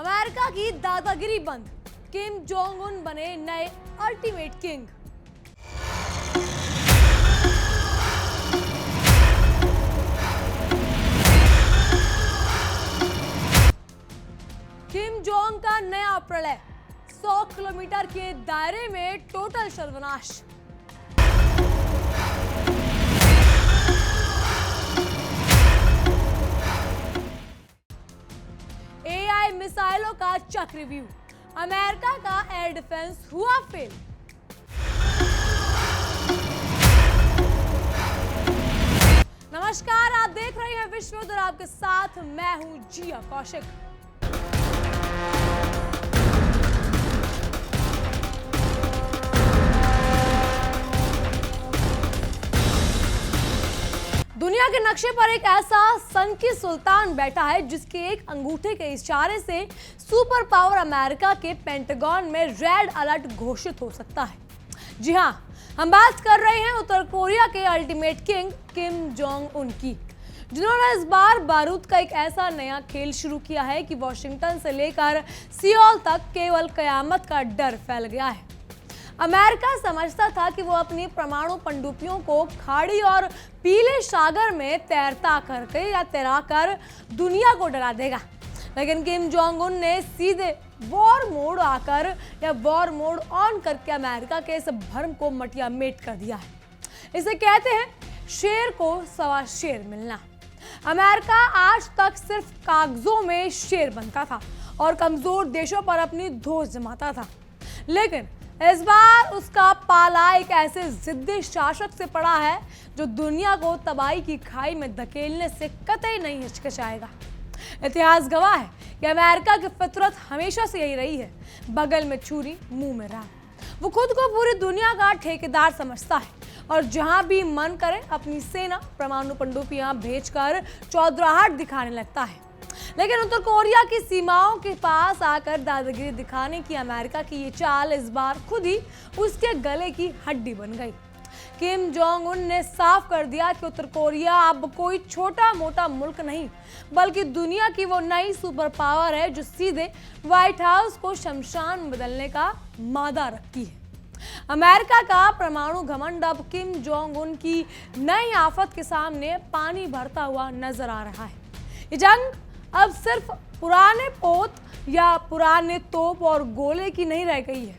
America की दादागिरी बंद, किम जोंग उन बने नए अल्टीमेट किंग। किम जोंग का नया प्रलय, 100 किलोमीटर के दायरे में टोटल सर्वनाश। एआई मिसाइलों का चक्रव्यूह, अमेरिका का एयर डिफेंस हुआ फेल। नमस्कार, आप देख रहे हैं विश्व और आपके साथ मैं हूं जिया कौशिक। दुनिया के नक्शे पर एक ऐसा संकी सुल्तान बैठा है जिसके एक अंगूठे के इशारे से सुपर पावर अमेरिका के पेंटागन में रेड अलर्ट घोषित हो सकता है। जी हां, हम बात कर रहे हैं उत्तर कोरिया के ultimate king Kim Jong Un की, जिन्होंने इस बार बारूद का एक ऐसा नया खेल शुरू किया है कि वॉशिंगटन से लेकर सियोल तक केवल कयामत का डर फैल गया है। अमेरिका समझता था कि वो अपनी परमाणु पनडुब्बियों को खाड़ी और पीले सागर में तैराकर दुनिया को डरा देगा, लेकिन किम जोंग उन ने सीधे वॉर मोड आकर या वॉर मोड ऑन करके अमेरिका के इस भ्रम को मटिया मेट कर दिया है। इसे कहते हैं शेर को सवा शेर मिलना। अमेरिका आज तक सिर्फ कागजों में शेर बनता था और कमजोर देशों पर अपनी धौंस जमाता था, लेकिन इस बार उसका पाला एक ऐसे जिद्दी शासक से पड़ा है जो दुनिया को तबाही की खाई में धकेलने से कतई नहीं हिचकिचाएगा। इतिहास गवाह है कि अमेरिका की फितरत हमेशा से यही रही है, बगल में छुरी मुंह में राह। वो खुद को पूरी दुनिया का ठेकेदार समझता है और जहां भी मन करे अपनी सेना परमाणु पनडुब्बियां भेजकर चौधराहट दिखाने लगता है। लेकिन उत्तर कोरिया की सीमाओं के पास आकर दादागिरी दिखाने की अमेरिका की ये चाल इस बार खुद ही उसके गले की हड्डी बन गई। किम जोंग उन ने साफ कर दिया कि उत्तर कोरिया अब कोई छोटा मोटा मुल्क नहीं, बल्कि दुनिया की वो नई सुपर पावर है जो सीधे व्हाइट हाउस को शमशान में बदलने का मादा रखती है। अमेरिका का परमाणु घमंड अब किम जोंग उन की नई आफत के सामने पानी भरता हुआ नजर आ रहा है। ये जंग अब सिर्फ पुराने पोत या पुराने तोप और गोले की नहीं रह गई है,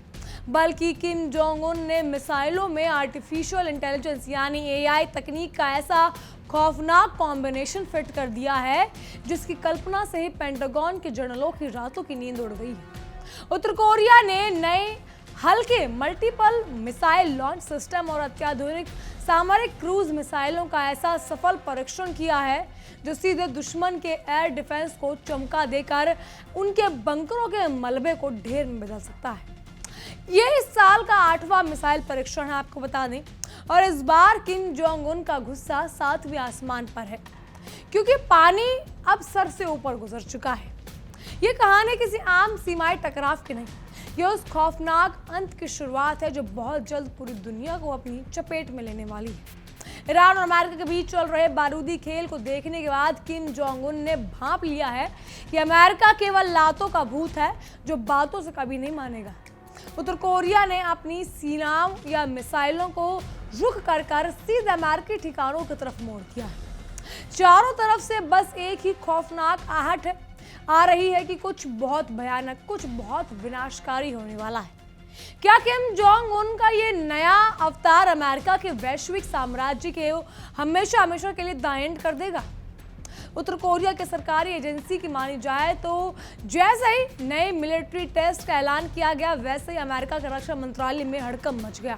बल्कि किम जोंग उन ने मिसाइलों में आर्टिफिशियल इंटेलिजेंस यानी एआई तकनीक का ऐसा खौफनाक कॉम्बिनेशन फिट कर दिया है जिसकी कल्पना से ही पेंटागन के जनरलों की रातों की नींद उड़ गई है। उत्तर कोरिया ने नए हल्के मल्टीपल मिसाइल लॉन्च सिस्टम और अत्याधुनिक सामरिक क्रूज मिसाइलों का ऐसा सफल परीक्षण किया है जो सीधे दुश्मन के एयर डिफेंस को चमका देकर उनके बंकरों के मलबे को ढेर में बदल सकता है। यह इस साल का 8वां मिसाइल परीक्षण है, आपको बता दें, और इस बार किम जोंग उन का गुस्सा 7वें आसमान पर है, क्योंकि पानी अब सर से ऊपर गुजर चुका है। यह कहानी किसी आम सीमाई टकराव की नहीं, यह उस खौफनाक अंत की शुरुआत है जो बहुत जल्द पूरी दुनिया को अपनी चपेट में लेने वाली है। ईरान और अमेरिका के बीच चल रहे बारूदी खेल को देखने के बाद किम जोंग उन ने भांप लिया है कि अमेरिका केवल लातों का भूत है जो बातों से कभी नहीं मानेगा। उत्तर कोरिया ने अपनी सीनाओं या मिसाइलों को रुख कर सीधे अमेरिकी ठिकानों की तरफ मोड़ दिया है। चारों तरफ से बस एक ही खौफनाक आहट आ रही है कि कुछ बहुत भयानक, कुछ बहुत विनाशकारी होने वाला है। क्या किम जोंग उन का ये नया अवतार अमेरिका के वैश्विक साम्राज्य के हमेशा हमेशा के लिए द एंड कर देगा? उत्तर कोरिया के सरकारी एजेंसी की मानी जाए तो जैसे ही नए मिलिट्री टेस्ट का ऐलान किया गया, वैसे ही अमेरिका के रक्षा मंत्रालय में हड़कंप मच गया।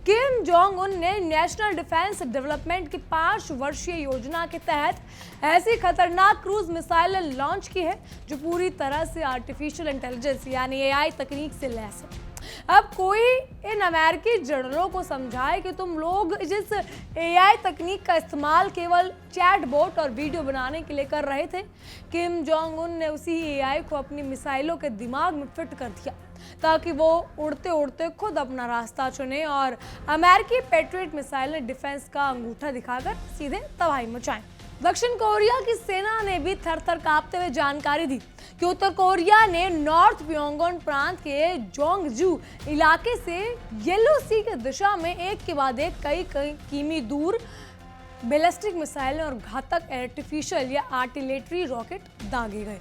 किम जोंग उन ने नेशनल डिफेंस डेवलपमेंट की 5 वर्षीय योजना के तहत ऐसी खतरनाक क्रूज मिसाइल लॉन्च की है जो पूरी तरह से आर्टिफिशियल इंटेलिजेंस यानी एआई तकनीक से लैस है। अब कोई इन अमेरिकी जनरलों को समझाए कि तुम लोग जिस एआई तकनीक का इस्तेमाल केवल चैटबॉट और वीडियो बनाने के लिए कर रहे थे, किम जोंग उन ने उसी एआई को अपनी मिसाइलों के दिमाग में फिट कर दिया ताकि वो उड़ते उड़ते खुद अपना रास्ता चुने और अमेरिकी पैट्रियट मिसाइल डिफेंस का अंगूठा दिखाकर सीधे तबाही मचाएं। दक्षिण कोरिया की सेना ने भी थर-थर कांपते हुए जानकारी दी कि उत्तर कोरिया ने नॉर्थ प्योंगन प्रांत के जोंगजू इलाके से येलो सी की दिशा में एक के बाद एक कई किमी दूर बैलिस्टिक मिसाइलें और घातक आर्टिफिशियल या आर्टिलरी रॉकेट दागे गए।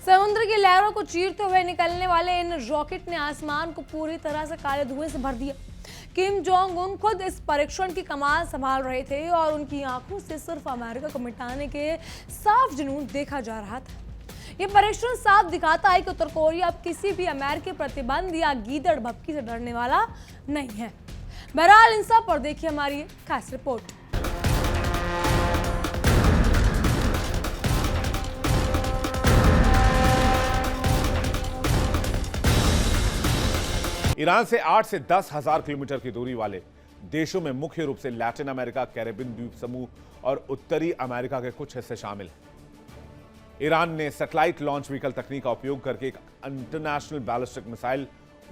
समुद्र की लहरों को चीरते हुए निकलने वाले इन रॉकेट ने आसमान को पूरी तरह से काले धुएं से भर दिया। किम जोंग उन खुद इस परीक्षण की कमान संभाल रहे थे और उनकी आंखों से सिर्फ अमेरिका को मिटाने के साफ जुनून देखा जा रहा था। ये परीक्षण साफ दिखाता है कि उत्तर कोरिया अब किसी भी अमेरिकी प्रतिबंध या गीदड़ भपकी से डरने वाला नहीं है। बहरहाल इन सब पर देखिए हमारी खास रिपोर्ट। ईरान से 8 से 10 हजार किलोमीटर की दूरी वाले देशों में मुख्य रूप से लैटिन अमेरिका, कैरेबियन द्वीप समूह और उत्तरी अमेरिका के कुछ हिस्से शामिल हैं। ईरान ने सैटेलाइट लॉन्च व्हीकल तकनीक का उपयोग करके एक इंटरनेशनल बैलिस्टिक मिसाइल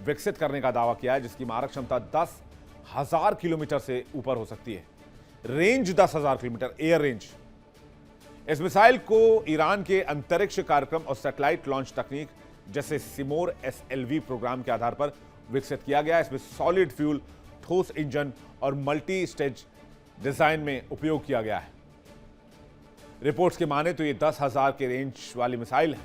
विकसित करने का दावा किया है, जिसकी मारक क्षमता 10,000 किलोमीटर से ऊपर हो सकती है। Range 10,000 kilometre, air range. इस मिसाइल को ईरान के अंतरिक्ष कार्यक्रम और सैटेलाइट लॉन्च तकनीक जैसे सिमोर SLV प्रोग्राम के आधार पर विकसित किया गया। इसमें सॉलिड फ्यूल, ठोस इंजन और मल्टी स्टेज डिजाइन में उपयोग किया गया है। रिपोर्ट्स के माने तो ये 10,000 के रेंज वाली मिसाइल है।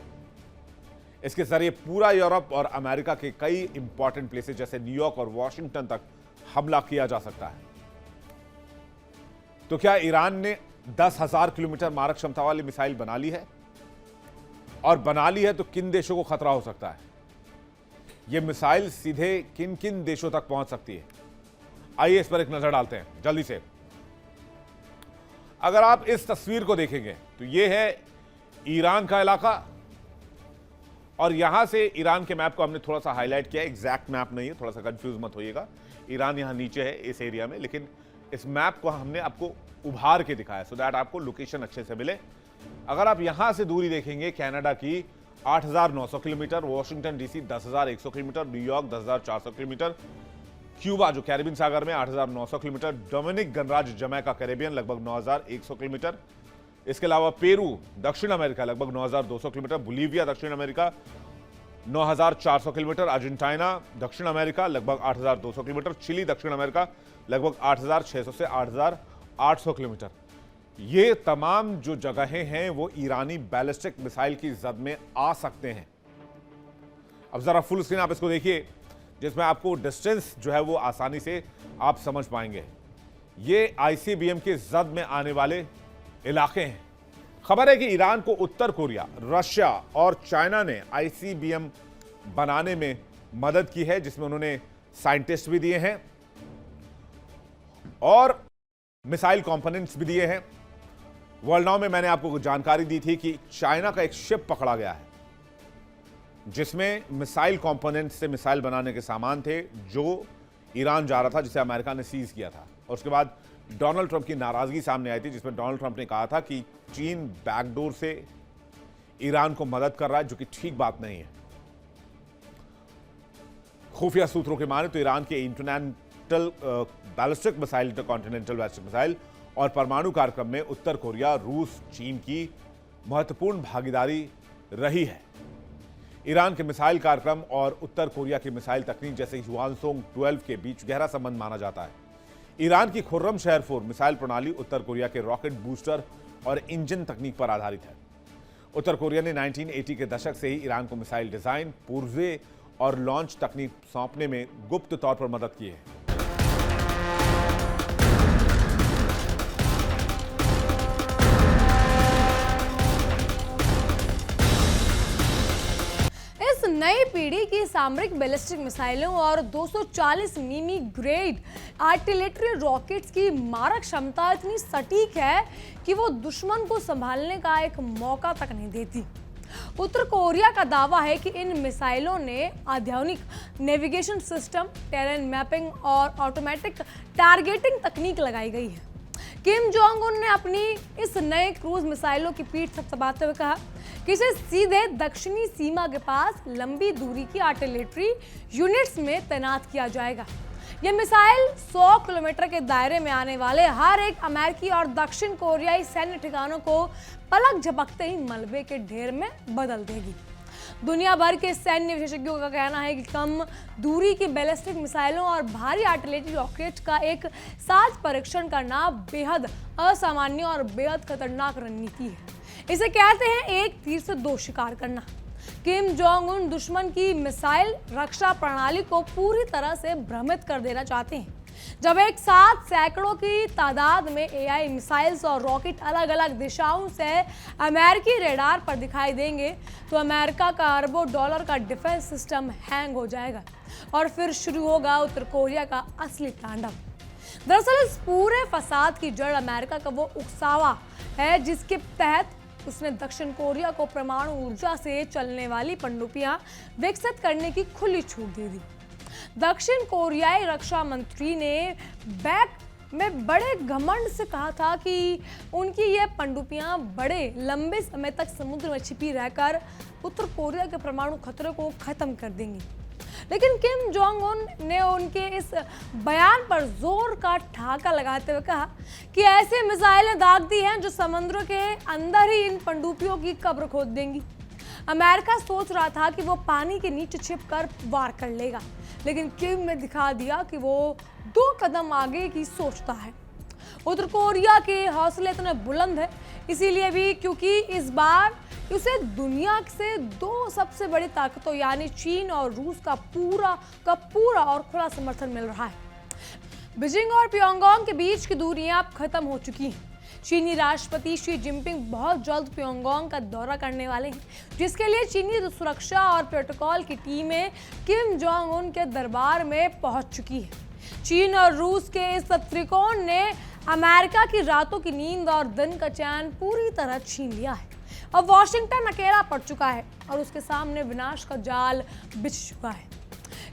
इसके जरिए पूरा यूरोप और अमेरिका के कई इंपॉर्टेंट प्लेसेस जैसे न्यूयॉर्क और वॉशिंगटन तक हमला किया जा सकता है। तो क्या ईरान ने 10,000 किलोमीटर मारक क्षमता वाली मिसाइल बना ली है? और बना ली है तो किन देशों को खतरा हो सकता है? यह मिसाइल सीधे किन किन देशों तक पहुंच सकती है? आइए इस पर एक नजर डालते हैं जल्दी से। अगर आप इस तस्वीर को देखेंगे तो यह है ईरान का इलाका, और यहां से ईरान के मैप को हमने थोड़ा सा हाईलाइट किया। एग्जैक्ट मैप नहीं है, थोड़ा सा कंफ्यूज मत होइएगा। ईरान यहां नीचे है इस एरिया में, लेकिन इस मैप को हमने आपको उभार के दिखाया सो दैट आपको लोकेशन अच्छे से मिले। अगर आप यहां से दूरी देखेंगे, कनाडा की 8,900 kilometre, Washington DC 10,100 kilometre, New York 10,400 kilometre, Cuba जो कैरिबियन सागर में 8,900 किलोमीटर, डोमिनिक गणराज्य जमैका कैरेबियन लगभग 9,100 किलोमीटर, इसके अलावा पेरू दक्षिण अमेरिका लगभग 9,200 किलोमीटर, बोलीविया दक्षिण अमेरिका 9,400 किलोमीटर, अर्जेंटीना दक्षिण अमेरिका लगभग 8,200 किलोमीटर, चिली दक्षिण अमेरिका लगभग 8,600 से 8,800 किलोमीटर। ये तमाम जो जगहें हैं वो ईरानी बैलिस्टिक मिसाइल की जद में आ सकते हैं। अब जरा फुल स्क्रीन आप इसको देखिए, जिसमें आपको डिस्टेंस जो है वो आसानी से आप समझ पाएंगे। ये ICBM के जद में आने वाले इलाके हैं। खबर है कि ईरान को उत्तर कोरिया, रशिया और चाइना ने ICBM बनाने में मदद की है, जिसमें उन्होंने साइंटिस्ट भी दिए हैं और मिसाइल कंपोनेंट्स भी दिए हैं। वर्ल्ड नाउ में मैंने आपको जानकारी दी थी कि चाइना का एक शिप पकड़ा गया है, जिसमें मिसाइल कंपोनेंट्स से मिसाइल बनाने के सामान थे, जो ईरान जा रहा था, जिसे अमेरिका ने सीज किया था। और उसके बाद डोनाल्ड ट्रंप की नाराजगी सामने आई थी, जिसमें डोनाल्ड ट्रंप ने कहा था कि चीन बैकडोर से ईरान को मदद कर रहा है, जो कि ठीक बात नहीं है। खुफिया सूत्रों के माने तो ईरान के international ballistic missile, intercontinental ballistic missile और परमाणु कार्यक्रम में उत्तर कोरिया, रूस, चीन की महत्वपूर्ण भागीदारी रही है। ईरान के मिसाइल कार्यक्रम और उत्तर कोरिया की मिसाइल तकनीक जैसे ह्वानसोंग 12 के बीच गहरा संबंध माना जाता है। ईरान की खुर्रम शहर 4 मिसाइल प्रणाली उत्तर कोरिया के रॉकेट बूस्टर और इंजन तकनीक पर आधारित है। उत्तर कोरिया ने 1980 के दशक से ही ईरान को मिसाइल डिजाइन, पूर्वे और लॉन्च तकनीक सौंपने में गुप्त तौर पर मदद की है। नई पीढ़ी की सामरिक बैलिस्टिक मिसाइलों और 240 मिमी ग्रेड आर्टिलरी रॉकेट्स की मारक क्षमता इतनी सटीक है कि वो दुश्मन को संभालने का एक मौका तक नहीं देती। उत्तर कोरिया का दावा है कि इन मिसाइलों ने आधुनिक नेविगेशन सिस्टम, टेरेन मैपिंग और ऑटोमेटिक टारगेटिंग तकनीक लगाई गई है। किम जोंग उन ने अपनी इस नए क्रूज मिसाइलों की पीठ थपथपाते हुए कहा कि इसे सीधे दक्षिणी सीमा के पास लंबी दूरी की आर्टिलरी यूनिट्स में तैनात किया जाएगा। ये मिसाइल 100 किलोमीटर के दायरे में आने वाले हर एक अमेरिकी और दक्षिण कोरियाई सैन्य ठिकानों को पलक झपकते ही मलबे के ढेर में बदल देगी। दुनिया भर के सैन्य विशेषज्ञों का कहना है कि कम दूरी की बैलिस्टिक मिसाइलों और भारी आर्टिलरी रॉकेट का एक साथ परीक्षण करना बेहद असामान्य और बेहद खतरनाक रणनीति है। इसे कहते हैं एक तीर से दो शिकार करना। किम जोंग उन दुश्मन की मिसाइल रक्षा प्रणाली को पूरी तरह से भ्रमित कर देना चाहते हैं। जब एक साथ सैकड़ों की तादाद में एआई मिसाइल्स और रॉकेट अलग अलग दिशाओं से अमेरिकी रेडार पर दिखाई देंगे तो अमेरिका का अरबों डॉलर का डिफेंस सिस्टम हैंग हो जाएगा और फिर शुरू होगा उत्तर कोरिया का असली तांडव। दरअसल इस पूरे फसाद की जड़ अमेरिका का वो उकसावा है जिसके तहत उसने दक्षिण कोरिया को परमाणु ऊर्जा से चलने वाली पनडुब्बियां विकसित करने की खुली छूट दे दी। दक्षिण कोरियाई रक्षा मंत्री ने बैक में बड़े घमंड से कहा था कि उनकी ये पनडुब्बियां बड़े लंबे समय तक समुद्र में छिपी रहकर उत्तर कोरिया के परमाणु खतरे को खत्म कर देंगी। लेकिन किम जोंग उन ने उनके इस बयान पर जोर का ठहाका लगाते हुए कहा कि ऐसे मिसाइलें दागती हैं जो समुद्र के अंदर ही इन पनडुब्बियों की कब्र खोद देंगी। अमेरिका सोच रहा था कि वो पानी के नीचे छिपकर वार कर लेगा, लेकिन किम ने दिखा दिया कि वो 2 कदम आगे की सोचता है। उत्तर कोरिया के हौसले इतने बुलंद है इसीलिए भी क्योंकि इस बार उसे दुनिया से 2 सबसे बड़ी ताकतों यानी चीन और रूस का पूरा और खुला समर्थन मिल रहा है। बीजिंग और प्योंगयांग के बीच की दूरियां अब खत्म हो चुकी हैं। चीनी राष्ट्रपति शी जिनपिंग बहुत जल्द प्योंगयांग का दौरा करने वाले हैं, जिसके लिए चीनी सुरक्षा और प्रोटोकॉल की टीमें किम जोंग उन के दरबार में पहुंच चुकी है। चीन और रूस के इस त्रिकोण ने अमेरिका की रातों की नींद और दिन का चैन पूरी तरह छीन लिया है। अब वॉशिंगटन अकेला पड़ चुका है और उसके सामने विनाश का जाल बिछ चुका है।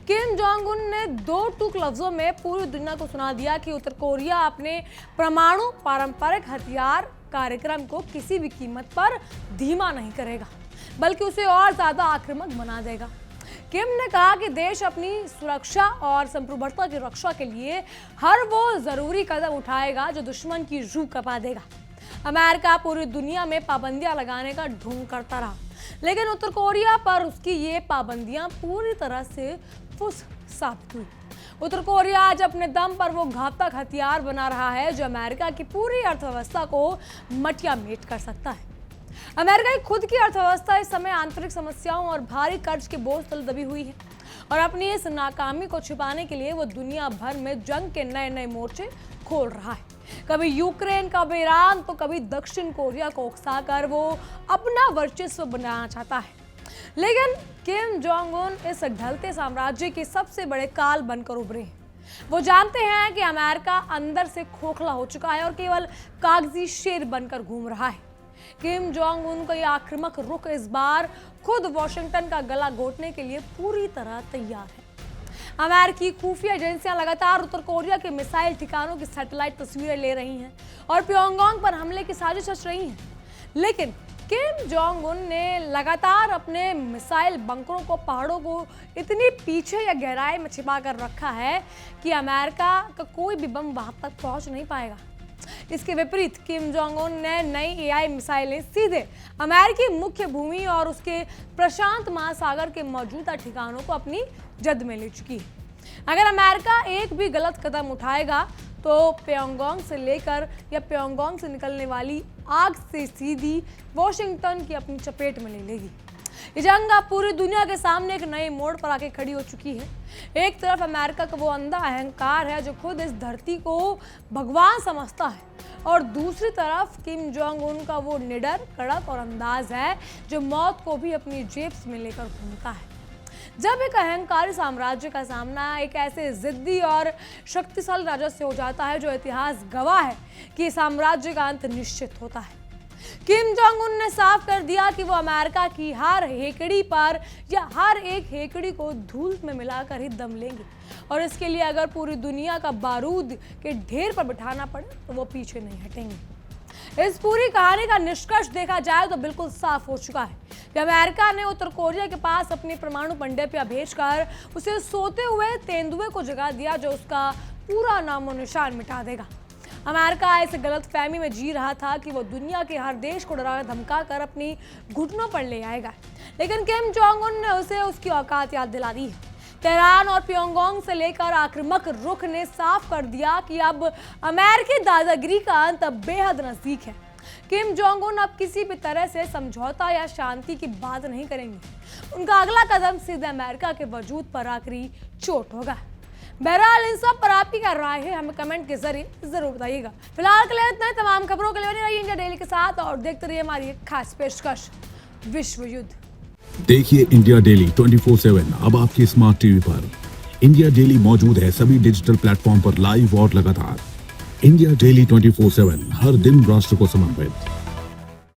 किम जोंग उन ने 2 टूक लफ्जों में पूरी दुनिया को सुना दिया कि उत्तर कोरिया अपने परमाणु पारंपरिक हथियार कार्यक्रम को किसी भी कीमत पर धीमा नहीं करेगा, बल्कि उसे और ज्यादा आक्रामक बना देगा। किम ने कहा कि देश अपनी सुरक्षा और संप्रभुता की रक्षा के लिए हर वो जरूरी कदम उठाएगा जो दुश्मन की रूह कपा देगा। अमेरिका पूरी दुनिया में पाबंदियां लगाने का ढोंग करता रहा, लेकिन उत्तर कोरिया पर उसकी ये पाबंदियां पूरी तरह से फुस साबित हुई। उत्तर कोरिया आज अपने दम पर वो घातक हथियार बना रहा है जो अमेरिका की पूरी अर्थव्यवस्था को मटियामेट कर सकता है। अमेरिका की खुद की अर्थव्यवस्था इस समय आंतरिक समस्याओं और भारी कर्ज के बोझ तले दबी हुई है और अपनी इस नाकामी को छिपाने के लिए वो दुनिया भर में जंग के नए नए मोर्चे खोल रहा है। कभी यूक्रेन, कभी ईरान तो कभी दक्षिण कोरिया को उकसाकर वो अपना वर्चस्व बनाना चाहता है। लेकिन किम जोंग उन इस ढलते साम्राज्य के सबसे बड़े काल बनकर उभरे हैं। वो जानते हैं कि अमेरिका अंदर से खोखला हो चुका है और केवल कागजी शेर बनकर घूम रहा है। किम जोंग उन का यह आक्रामक रुख इस बार खुद वॉशिंगटन का गला घोटने के लिए पूरी तरह तैयार है। अमेरिकी खुफिया एजेंसियां लगातार उत्तर कोरिया के मिसाइल ठिकानों की सैटेलाइट तस्वीरें ले रही हैं और प्योंगयांग पर हमले की साजिश रच रही हैं। लेकिन किम जोंग उन ने लगातार अपने मिसाइल बंकरों को पहाड़ों को इतनी पीछे या गहराई में छिपा कर रखा है कि अमेरिका का कोई भी बम वहां तक पहुंच नहीं पाएगा। इसके विपरीत किम जोंग उन ने नई एआई मिसाइलें सीधे अमेरिकी मुख्य भूमि और उसके प्रशांत महासागर के मौजूदा ठिकानों को अपनी जद में ले चुकी है। अगर अमेरिका एक भी गलत कदम उठाएगा तो प्योंगयांग से लेकर या प्योंगयांग से निकलने वाली आग से सीधी वॉशिंगटन की अपनी चपेट में ले लेगी। ये जंग अब पूरी दुनिया के सामने एक नए मोड़ पर आके खड़ी हो चुकी है। एक तरफ अमेरिका का वो अंधा अहंकार है जो खुद इस धरती को भगवान समझता है और दूसरी तरफ किम जोंग उन का वो निडर, कड़क और अंदाज है जो मौत को भी अपनी जेब में लेकर घूमता है। जब एक अहंकारी साम्राज्य का सामना एक ऐसे जिद्दी और शक्तिशाली राजा से हो जाता है जो इतिहास गवाह है कि साम्राज्य का अंत निश्चित होता है। किम जोंग उन ने साफ कर दिया कि वो अमेरिका की हर हेकड़ी पर या हर एक हेकड़ी को धूल में मिलाकर ही दम लेंगे और इसके लिए अगर पूरी दुनिया का बारूद के ढेर पर बिठाना पड़े तो वो पीछे नहीं हटेंगे। इस पूरी कहानी का निष्कर्ष देखा जाए तो बिल्कुल साफ हो चुका है कि अमेरिका ने उत्तर कोरिया के पास अपनी परमाणु पनडुब्बियां भेजकर उसे सोते हुए तेंदुए को जगा दिया, जो उसका पूरा नामो निशान मिटा देगा। अमेरिका इस गलतफहमी में जी रहा था कि वो दुनिया के हर देश को डरा धमका कर अपनी घुटनों पर ले आएगा, लेकिन किम जोंग उन ने उसे उसकी औकात याद दिला दी है। तेहरान और प्योंगयांग से लेकर आक्रामक रुख ने साफ कर दिया कि अब अमेरिकी दादागिरी का अंत बेहद नजदीक है। किम जोंग उन अब किसी भी तरह से समझौता या शांति की बात नहीं करेंगे। उनका अगला कदम सीधे अमेरिका के वजूद पर आखिरी चोट होगा। बहरहाल इन सब पर आपकी क्या राय है, हमें कमेंट के जरिए जरूर बताइएगा। फिलहाल के लिए इतना ही। तमाम खबरों के लिए बनी रहिए इंडिया डेली के साथ और देखते रहिए हमारी एक खास पेशकश विश्व युद्ध। देखिए इंडिया डेली 24/7 अब आपके स्मार्ट टीवी पर। इंडिया डेली मौजूद है सभी डिजिटल प्लेटफॉर्म पर लाइव और लगातार। इंडिया डेली 24/7 हर दिन राष्ट्र को समर्पित।